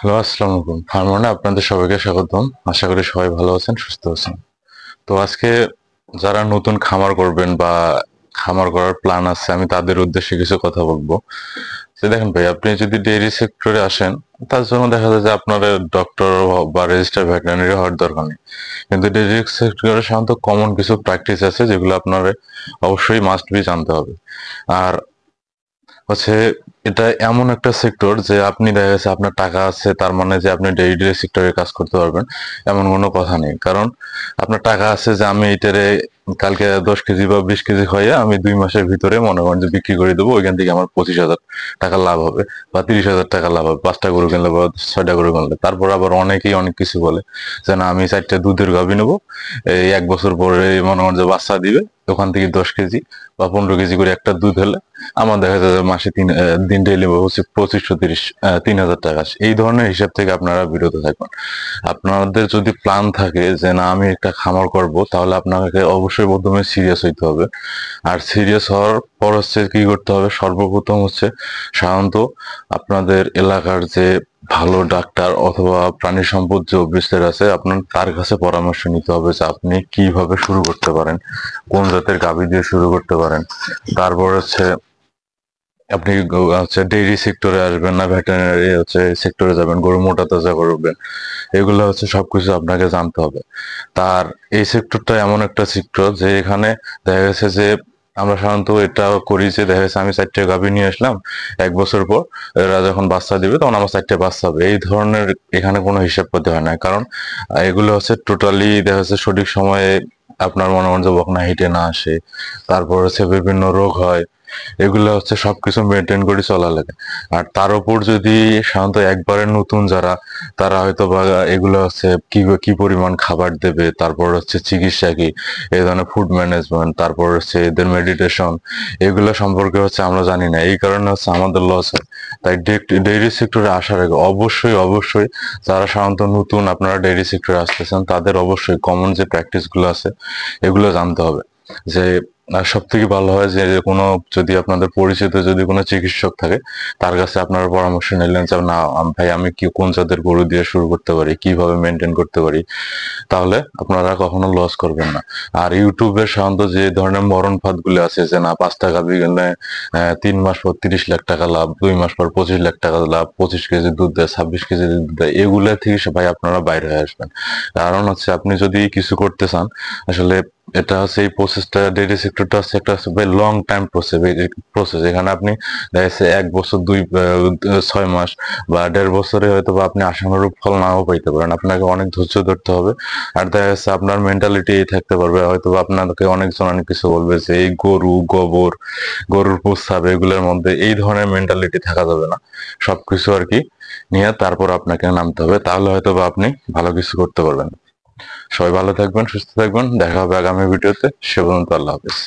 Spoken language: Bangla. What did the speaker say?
হ্যালো, আসসালামু আলাইকুম। ফার্মনে আপনাদের সবাইকে স্বাগতম। আশা করি সবাই ভালো আছেন, সুস্থ আছেন। তো আজকে যারা নতুন খামার করবেন বা খামার করার প্ল্যান আছে, আমি তাদের উদ্দেশ্যে কিছু কথা বলবো। যে দেখেন ভাই, আপনি যদি ডেইরি সেক্টরে আসেন, তার জন্য দেখা যায় যে আপনার ডক্টর বা রেজিস্টার ভেটেরিনারি হওয়ার দরকার নেই। কিন্তু ডেইরি সেক্টরে সাধারণত কমন কিছু প্র্যাকটিস আছে যেগুলো আপনার অবশ্যই মাস্ট বি জানতে হবে। আর হচ্ছে এটা এমন একটা সেক্টর যে আপনি দেখা যাচ্ছে আপনার টাকা আছে তার মানে যে আপনি ডেইলি সেক্টরে কাজ করতে পারবেন এমন কোনো কথা নেই। কারণ আপনার টাকা আছে যে আমি এটারে কালকে 10 কেজি বা 20 কেজি হয়ে আমি 2 মাসের ভিতরে মনে করেন যে বিক্রি করে দেবো, ওইখান থেকে আমার 25,000 টাকা লাভ হবে বা 30,000 টাকা লাভ হবে 5টা গরু কিনলে বা 6টা গরু কিনলে। তারপর আবার অনেকেই অনেক কিছু বলে যে না, আমি 4টা দুধের গাভী নেবো, এই 1 বছর পরে মনে করেন যে বাচ্চা দিবে, ওখান থেকে 10 কেজি বা 15 কেজি করে একটা দুধ হলে আমার দেখা যায় যে মাসে দিন ডেইলি হচ্ছে 2530 3,000 টাকা। এই ধরনের হিসাব থেকে আপনারা বিরত থাকবেন। আপনাদের যদি প্ল্যান থাকে যে না আমি একটা খামার করব, তাহলে আপনাকে অবশ্যই প্রথমে সিরিয়াস হইতে হবে। আর সিরিয়াস হওয়ার পর হচ্ছে কি করতে হবে, সর্বপ্রথম হচ্ছে সাধারণত আপনাদের এলাকার যে ভালো ডাক্তার অথবা প্রাণী সম্পদ যে অফিসার আছে, আপনার তার কাছে পরামর্শ নিতে হবে যে আপনি কিভাবে শুরু করতে পারেন, কোন জাতের গাভী দিয়ে শুরু করতে পারেন। তারপর হচ্ছে আপনি হচ্ছে ডেইরি সেক্টরে আসবেন না ভেটেরিনারি হচ্ছে সেক্টরে যাবেন, গরু মোটা তাজা করবেন, এগুলো হচ্ছে সবকিছু আপনাকে জানতে হবে। তার এই সেক্টরটা এমন একটা সেক্টর যে এখানে দেখা গেছে যে আমরা সাধারণত এটা করি যে দেখা যাচ্ছে আমি 4টে গাভী নিয়ে আসলাম, 1 বছর পর এরা যখন বাচ্চা দিবে তখন আমার 4টে বাচ্চা হবে, এই ধরনের এখানে কোনো হিসাব করতে হয় না। কারণ এগুলো হচ্ছে টোটালি দেখা যাচ্ছে সঠিক সময়ে আপনার মনে করেন যে বকনা হিটে না আসে, তারপর হচ্ছে বিভিন্ন রোগ হয়, এগুলো হচ্ছে সবকিছু মেনটেন করে চলা লাগে। আর তার উপর যদি সাধারণত একবারে নতুন যারা, তারা হয়তো বা এগুলো হচ্ছে কি কি পরিমাণ খাবার দেবে, তারপর হচ্ছে চিকিৎসা কি, এই ধরনের ফুড ম্যানেজমেন্ট, তারপর হচ্ছে এদের মেডিটেশন, এগুলো সম্পর্কে হচ্ছে আমরা জানি না, এই কারণে হচ্ছে আমাদের লস হয়। তাই ডেইরি সেক্টরে আসার আগে অবশ্যই অবশ্যই যারা সাধারণত নতুন আপনারা ডেইরি সেক্টরে আসতেছেন, তাদের অবশ্যই কমন যে প্র্যাকটিস গুলো আছে এগুলো জানতে হবে। যে সব থেকে ভালো হয় যে কোনো, যদি আপনাদের পরিচিত যদি কোনো চিকিৎসক থাকে, তার কাছে আপনারা পরামর্শ নিলেন যে না ভাই আমি কি কোন জাতের গরু দিয়ে শুরু করতে পারি, কিভাবে মেনটেন করতে পারি, তাহলে আপনারা কখনো লস করবেন না। আর ইউটিউবে সাধারণত যে ধরনের মরণ ফাঁদ গুলো আছে যে না 5 টাকা বিকেলে 3 মাস পর 30 লাখ টাকা লাভ, 2 মাস পর 25 লাখ টাকা লাভ, 25 কেজি দুধ দেয়, 26 কেজি দুধ দেয়, এগুলা থেকে ভাই আপনারা বাইরে হয়ে আসবেন। কারণ হচ্ছে আপনি যদি কিছু করতে চান, আসলে এটা হচ্ছে এই প্রসেসটা, ডেইরি সেক্টরটা হচ্ছে একটা লং টাইম প্রসেস। এখানে আপনি দেখা যাচ্ছে 1 বছর 6 মাস বা 1.5 বছরে হয়তো বা আপনি আশানুরূপ ফল নাও পাইতে পারেন, আপনাকে অনেক ধৈর্য ধরতে হবে। আর দেখা যাচ্ছে আপনার মেন্টালিটি এই থাকতে পারবে, হয়তো বা আপনাকে অনেকজন অনেক কিছু বলবে যে এই গরু গোবর, গরুর প্রস্রাব, এগুলোর মধ্যে এই ধরনের মেন্টালিটি থাকা যাবে না। সবকিছু আর কি নিয়ে তারপর আপনাকে নামতে হবে, তাহলে হয়তো বা আপনি ভালো কিছু করতে পারবেন। সবাই ভালো থাকবেন, সুস্থ থাকবেন, দেখা হবে আগামী ভিডিওতে। সে পর্যন্ত আল্লাহ হাফেজ।